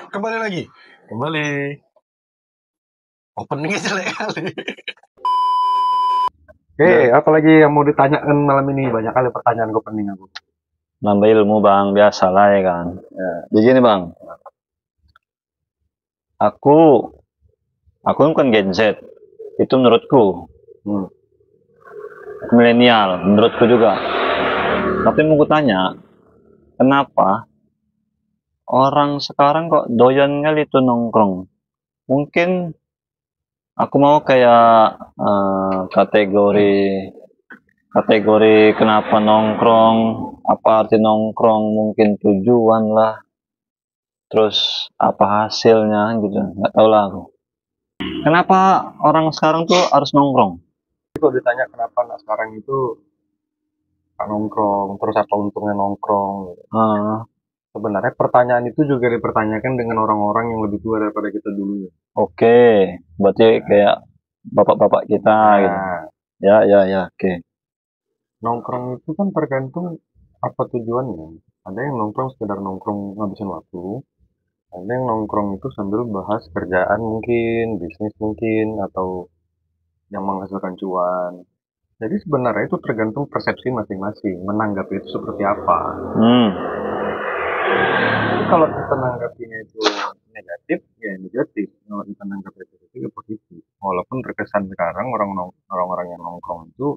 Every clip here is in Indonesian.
Kembali lagi. Openingnya jelek kali. Oke, apa lagi yang mau ditanyakan malam ini? Banyak kali pertanyaan gue pening aku. Nambah ilmu bang, biasa lah ya kan. Ya. Jadi gini bang, aku bukan Gen Z, itu menurutku. Milenial, menurutku juga. Tapi mau gue tanya, kenapa orang sekarang kok doyan kali itu nongkrong? Mungkin aku mau kayak kategori kenapa nongkrong, apa arti nongkrong, mungkin tujuan lah, terus apa hasilnya gitu, nggak tahu lah aku. Kenapa orang sekarang tuh harus nongkrong? Kalau ditanya kenapa anak sekarang itu nongkrong, terus apa untungnya nongkrong? Sebenarnya pertanyaan itu juga dipertanyakan dengan orang-orang yang lebih tua daripada kita dulu. Oke, berarti kayak bapak-bapak kita gitu. Ya, oke. Nongkrong itu kan tergantung apa tujuannya. Ada yang nongkrong sekedar nongkrong ngabisin waktu. Ada yang nongkrong itu sambil bahas kerjaan mungkin, bisnis mungkin, atau yang menghasilkan cuan. Jadi sebenarnya itu tergantung persepsi masing-masing, menanggapi itu seperti apa. Jadi kalau kita menanggapinya itu negatif, ya negatif. Kalau kita menanggapi itu positif, ya positif. Walaupun terkesan sekarang orang-orang yang nongkrong itu,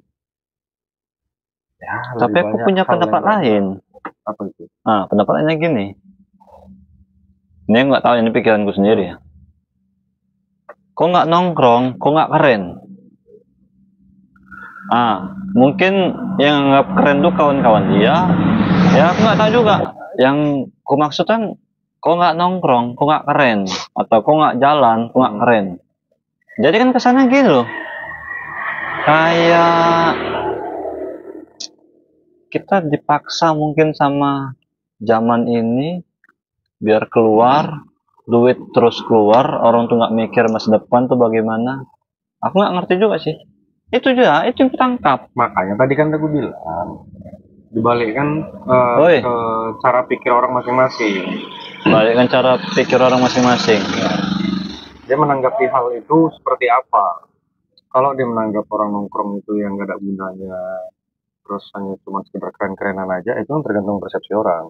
ya tapi aku punya pendapat lain. Apa itu? Pendapatnya gini. Ini nggak tahu, ini pikiranku sendiri ya. Kok nggak nongkrong, kok nggak keren? Mungkin yang nggak keren tuh kawan-kawan dia. Ya aku nggak tahu juga. Yang ku maksudkan, kok nggak nongkrong, kok nggak keren, atau kok nggak jalan, kok nggak keren. Jadi kan kesannya gini loh. Kayak kita dipaksa mungkin sama zaman ini biar keluar duit, terus keluar, orang tuh nggak mikir masa depan tuh bagaimana. Aku nggak ngerti juga sih. Itu juga, itu yang ketangkap. Makanya tadi kan aku bilang dibalikkan ke cara pikir orang masing-masing. Balikkan cara pikir orang masing-masing. Dia menanggapi hal itu seperti apa? Kalau dia menganggap orang nongkrong itu yang gak ada gunanya, terus hanya cuma sekedar keren-kerenan aja, itu kan tergantung persepsi orang.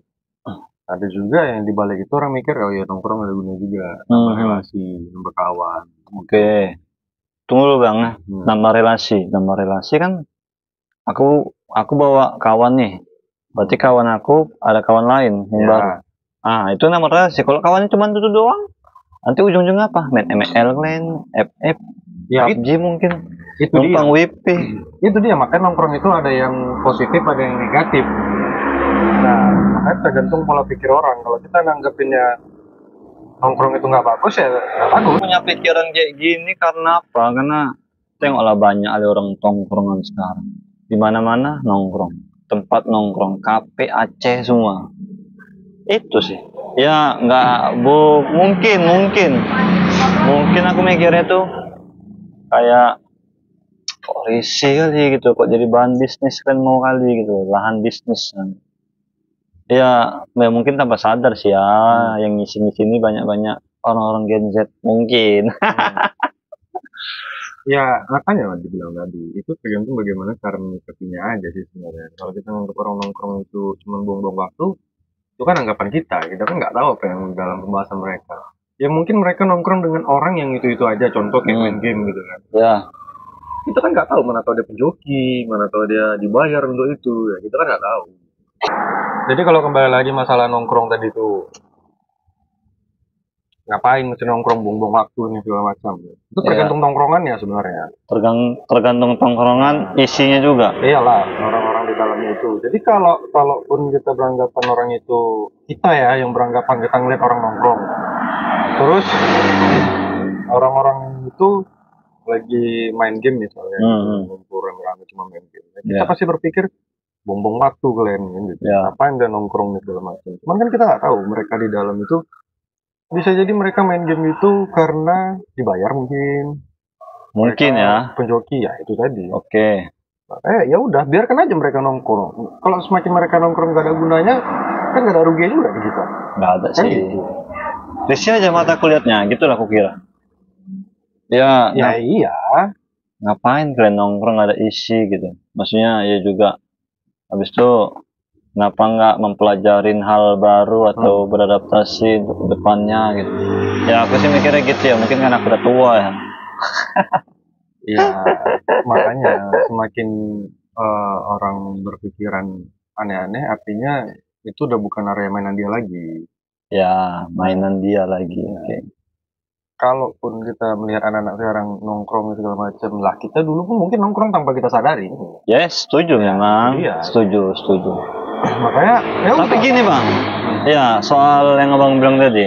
Ada juga yang dibalik itu orang mikir, oh ya nongkrong ada gunanya juga, nambah relasi, nambah kawan. Oke. Tunggu dulu bang, nambah relasi kan aku bawa kawan nih, berarti kawan aku ada kawan lain yang baru. Itu nama relasi. Kalau kawannya cuma itu doang, nanti ujung-ujungnya apa? Main ML, Clan, FF, PUBG mungkin, itu numpang WP. Itu dia, makanya nongkrong itu ada yang positif, ada yang negatif. Nah, makanya tergantung pola pikir orang. Kalau kita nanggepinnya nongkrong itu nggak bagus, ya nggak bagus. Punya pikiran kayak gini karena apa? Karena tengoklah banyak ada orang tongkrongan sekarang. Di mana-mana nongkrong, tempat nongkrong, kafe, Aceh semua. Itu sih. Ya nggak mungkin aku mikirnya tuh kayak kok risih kali gitu, kok jadi bahan bisnis kan mau kali gitu, lahan bisnis kan. Ya mungkin tanpa sadar sih ya, yang ngisi-ngisi ini banyak-banyak orang-orang Gen Z mungkin. Ya makanya dibilang tadi, itu tergantung bagaimana cara menyikapinya aja sih sebenarnya. Kalau kita nganggap orang nongkrong itu cuma buang-buang waktu, itu kan anggapan kita kan nggak tahu apa yang dalam pembahasan mereka. Ya mungkin mereka nongkrong dengan orang yang itu aja, contoh kayak main game gitu kan. Ya. Kita kan nggak tahu, mana tahu dia penjoki, mana tahu dia dibayar untuk itu, ya kita kan nggak tahu. Jadi kalau kembali lagi masalah nongkrong tadi itu, ngapain mesti nongkrong, buang-buang waktu nih segala macam. Itu tergantung tongkrongannya sebenarnya. Tergantung tongkrongan isinya juga. Iyalah, orang-orang di dalamnya itu. Jadi kalaupun kita beranggapan orang itu, kita ya yang beranggapan kita ngeliat orang nongkrong, terus orang-orang itu lagi main game misalnya, ngumpul rame-rame cuma main game. Kita pasti berpikir buang-buang waktu kalian gitu. Ngapain dia nongkrong nih segala macam. Cuman kan kita nggak tahu mereka di dalam itu, bisa jadi mereka main game itu karena dibayar mungkin ya penjoki, ya itu tadi. Oke. Ya udah, biarkan aja mereka nongkrong. Kalau semakin mereka nongkrong gak ada gunanya, kan gak ada ruginya juga di kita. Nggak ada sih. Gitu. risih aja mata aku liatnya, gitu lah aku kira. Ya, Ya iya. ngapain kalian nongkrong ada isi gitu. Maksudnya ya juga habis itu kenapa nggak mempelajarin hal baru atau beradaptasi untuk depannya gitu. Ya aku sih mikirnya gitu ya, mungkin kan aku udah tua ya. Iya, makanya semakin orang berpikiran aneh-aneh, artinya itu udah bukan area mainan dia lagi. Ya, mainan dia lagi. Oke. Kalaupun kita melihat anak-anak sekarang nongkrong segala macam, lah kita dulu pun mungkin nongkrong tanpa kita sadari. Yes, setuju memang. iya. Setuju. Makanya, ya Tapi udah. gini bang, ya soal yang abang bilang tadi,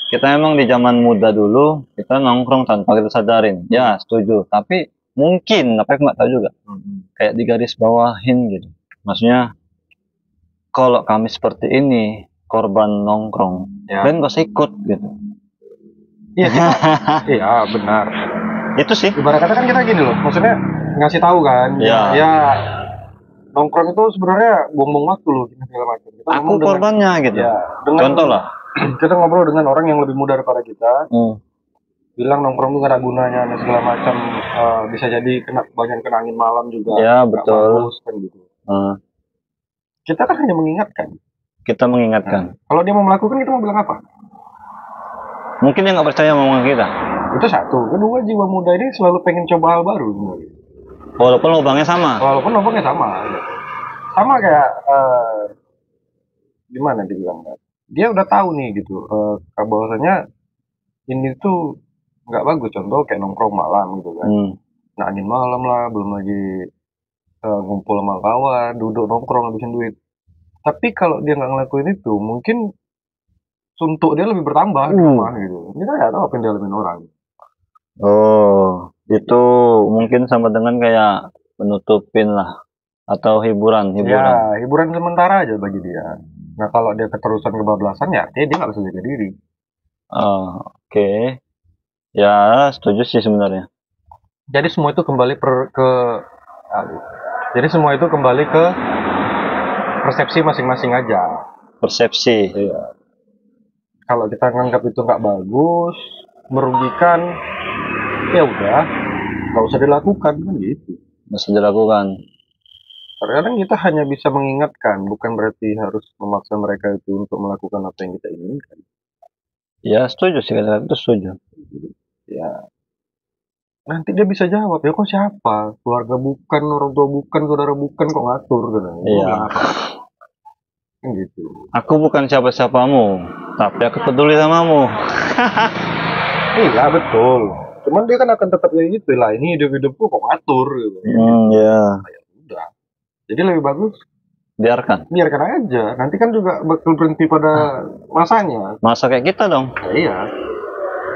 kita emang di zaman muda dulu kita nongkrong tanpa kita sadarin. Ya setuju. Tapi mungkin, tapi aku nggak tahu juga. Kayak di garis bawahin gitu. Maksudnya kalau kami seperti ini korban nongkrong, Ya. kalian gak usah ikut gitu. Iya, kita, iya benar. Itu sih. Ibarat kata kan kita gini loh, maksudnya ngasih tahu kan, Ya. ya nongkrong itu sebenarnya buang-buang waktu loh, segala macam. Kita Aku ngomong dengan- korbannya gitu. ya, dengan- Contoh lah. kita ngobrol dengan orang yang lebih muda daripada kita, Hmm. bilang nongkrong itu gak ada gunanya dan segala macam, bisa jadi banyak kena angin malam juga. Ya, nggak betul. bagus, kan gitu. Kita Kita kan hanya mengingatkan. mengingatkan. Kalau dia mau melakukan, kita mau bilang apa? Mungkin dia nggak percaya omongan kita. Itu satu. Kedua, jiwa muda ini selalu pengen coba hal baru sebenarnya. Walaupun lubangnya sama. Walaupun nongkrongnya sama. Sama kayak gimana dibilang? Dia udah tahu nih gitu. Bahwasanya ini tuh nggak bagus. Contoh kayak nongkrong malam gitu kan. Nah, angin malam lah, belum lagi ngumpul sama kawan, duduk nongkrong habisin duit. Tapi kalau dia nggak ngelakuin itu, mungkin suntuk dia lebih bertambah di rumah gitu. Kita nggak tahu apa yang dialamin orang. Oh, itu mungkin sama dengan kayak menutupin lah atau hiburan. Ya, hiburan sementara aja bagi dia. Nah, kalau dia keterusan kebablasan ya artinya dia nggak bisa jaga diri. Oke. Ya, setuju sih sebenarnya. Jadi semua itu kembali ke persepsi masing-masing aja. Persepsi. Iya. Kalau kita nganggap itu nggak bagus, merugikan, ya udah, nggak usah dilakukan kan gitu. Masih dilakukan. Terkadang kita hanya bisa mengingatkan, bukan berarti harus memaksa mereka itu untuk melakukan apa yang kita inginkan. Ya, setuju sih, kata itu setuju. Ya, nanti dia bisa jawab, ya kok siapa? Keluarga bukan, orang tua bukan, saudara bukan, kok ngatur gitu. Iya. Kan gitu. Aku bukan siapa-siapamu, tapi aku peduli samamu. Iya betul. Cuman dia kan akan tetap kayak gitu lah. Ini hidup-hidupku kok ngatur gitu. Ya. Udah. Jadi lebih bagus Biarkan. aja. Nanti kan juga bakal berhenti pada masanya. Masa kayak kita dong. Ya, iya.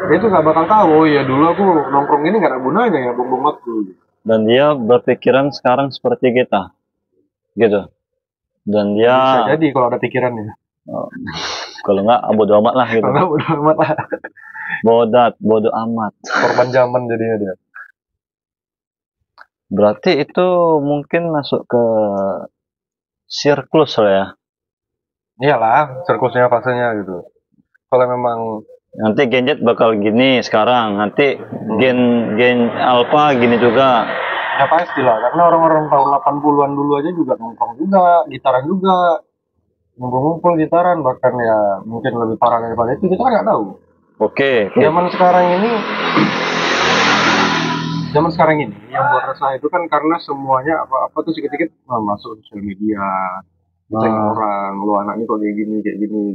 Dia tuh nggak bakal tahu. Oh ya dulu aku nongkrong ini nggak ada gunanya ya, buang-buang waktu. Dan dia berpikiran sekarang seperti kita. Gitu. Dan dia Bisa jadi kalau ada pikirannya. kalau nggak bodo amat lah gitu. Karena udah amat lah. Bodo amat. Korban zaman jadinya dia. Berarti itu mungkin masuk ke siklus lah ya. Iyalah, siklusnya fasenya gitu. Kalau memang Nanti Gen Z bakal gini sekarang, nanti gen alpha gini juga. ya pastilah, karena orang-orang tahun 80-an dulu aja juga nongkrong juga, gitaran juga, ngumpul-ngumpul gitaran, bahkan ya mungkin lebih parah daripada itu, kita kan nggak tahu. Oke. Zaman sekarang ini yang buat resah itu kan karena semuanya apa-apa tuh sedikit-sedikit masuk sosial media, cek orang, lu anaknya kok kayak gini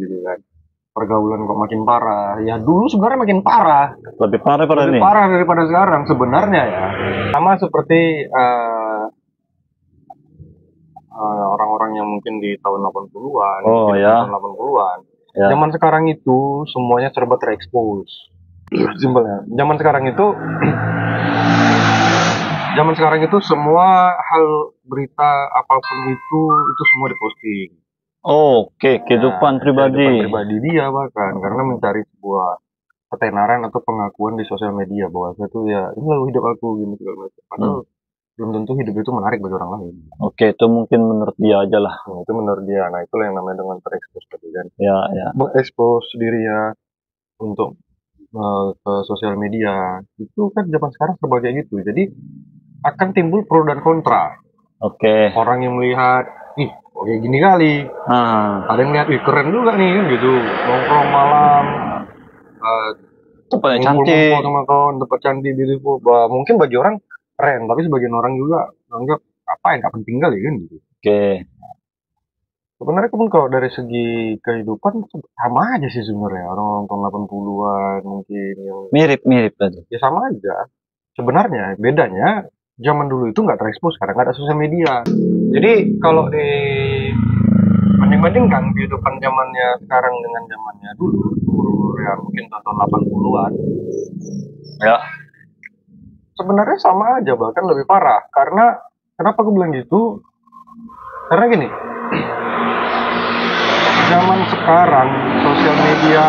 gitu kan. Pergaulan kok makin parah. Ya dulu sebenarnya makin parah. Lebih parah pada Lebih ini. parah daripada sekarang sebenarnya ya. Sama seperti orang-orang yang mungkin di tahun 80-an, Oh, mungkin ya. tahun 80-an. Ya. Zaman sekarang itu semuanya serba terekspos. Simpelnya. Zaman sekarang itu semua hal berita apapun itu semua diposting. Oke, kehidupan pribadi. Kehidupan pribadi dia bahkan karena mencari sebuah ketenaran atau pengakuan di sosial media bahwa saya tuh ya ini lalu hidup aku gini segala macam. Padahal belum tentu hidup itu menarik bagi orang lain. Oke, itu mungkin menurut dia aja lah. Nah, itu menurut dia. Nah, itulah yang namanya dengan terekspos tadi kan. Ya, ya. Mengekspos dirinya untuk ke sosial media itu kan zaman sekarang serba kayak gitu. Jadi akan timbul pro dan kontra. Oke. Orang yang melihat, ih, kok kayak gini kali. Ada yang lihat, ih keren juga nih kan gitu. Nongkrong malam, tempatnya ngumpul cantik. sama kawan, tempat cantik beautiful. Bah, mungkin bagi orang keren, tapi sebagian orang juga anggap apa yang gak penting kali kan gitu. Oke. Sebenarnya pun kalau dari segi kehidupan sama aja sih sebenarnya. Orang tahun 80-an mungkin yang Mirip tadi. ya sama aja. Sebenarnya bedanya zaman dulu itu nggak terekspos karena nggak ada sosial media. Jadi kalau di banding-bandingkan kehidupan zamannya sekarang dengan zamannya dulu, umur ya mungkin tahun 80-an, Ya. sebenarnya sama aja bahkan lebih parah. Karena kenapa aku bilang gitu? Karena gini, zaman sekarang sosial media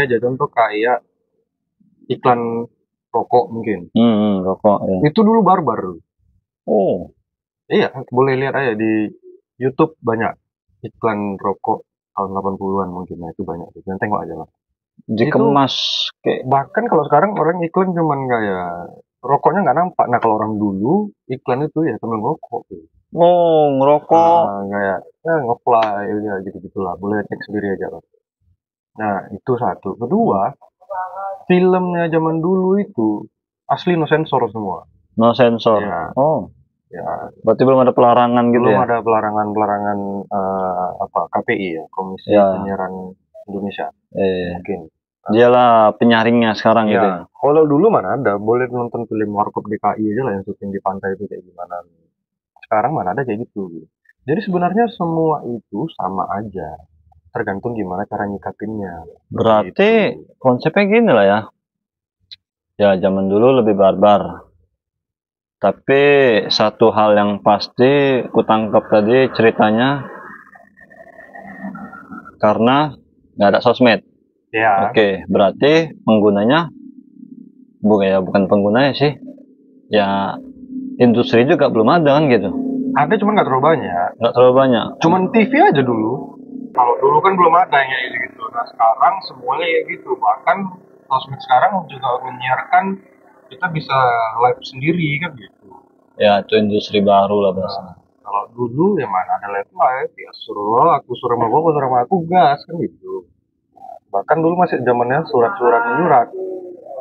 aja, contoh kayak iklan rokok mungkin. Rokok ya. Itu dulu barbar. Oh, Iya, boleh lihat aja di YouTube banyak iklan rokok tahun 80-an mungkin. Nah, itu banyak. Jangan tengok aja lah. dikemas kayak Bahkan kalau sekarang orang iklan cuman kayak rokoknya nggak nampak. Nah, kalau orang dulu iklan itu ya temen rokok. ngerokok. Kayak ya nge-fly ya gitu-gitulah. Boleh cek sendiri aja lah. Nah, itu satu. Kedua, filmnya zaman dulu itu asli no sensor semua. No sensor. Ya. Oh, Ya, berarti belum ada pelarangan gitu belum ya? ada pelarangan KPI ya, Komisi Ya. Penyiaran Indonesia mungkin. Dialah penyaringnya sekarang gitu ya. Ya, kalau dulu mana ada, boleh nonton film Warkop DKI aja lah yang syuting di pantai itu kayak gimana. Sekarang mana ada kayak gitu. Jadi sebenarnya semua itu sama aja, tergantung gimana cara nyikapinnya. Berarti Gitu. konsepnya gini lah ya. Ya, zaman dulu lebih barbar. Tapi satu hal yang pasti kutangkap tadi ceritanya karena nggak ada sosmed. Ya, Oke, berarti penggunanya bukan penggunanya sih. Ya, industri juga belum ada kan gitu. ada cuman nggak terlalu banyak. Nggak terlalu banyak. Cuman TV aja dulu. Kalau dulu kan belum ada yang kayak gitu. Nah sekarang semuanya kayak gitu. Bahkan sosmed sekarang juga menyiarkan kita bisa live sendiri kan gitu. Ya, itu industri baru lah bahasa. Kalau dulu ya mana ada live ya suruh aku suruh sama aku gas kan gitu. Bahkan dulu masih zamannya surat-surat menyurat.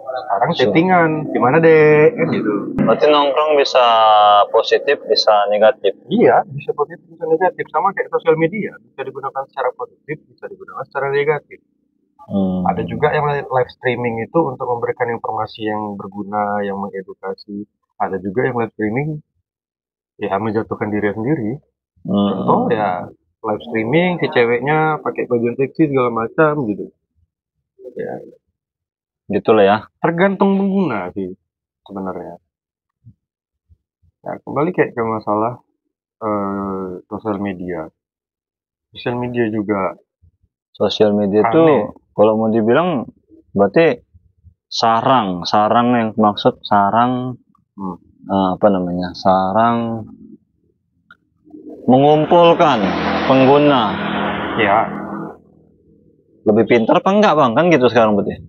Sekarang chattingan, gimana deh kan gitu. Berarti nongkrong bisa positif, bisa negatif. Iya, bisa positif bisa negatif sama kayak sosial media, bisa digunakan secara positif, bisa digunakan secara negatif. Ada juga yang live streaming itu untuk memberikan informasi yang berguna, yang mengedukasi. Ada juga yang live streaming ya menjatuhkan diri sendiri. Contoh ya live streaming si ceweknya pakai baju seksi segala macam gitu. Ya, Gitulah ya. tergantung pengguna sih sebenarnya. Nah, kembali kayak ke masalah sosial media. Sosial media juga Sosial media aneh. itu kalau mau dibilang berarti sarang yang maksud sarang apa namanya? Sarang mengumpulkan pengguna. Ya, Lebih pintar apa enggak, Bang? Kan gitu sekarang berarti.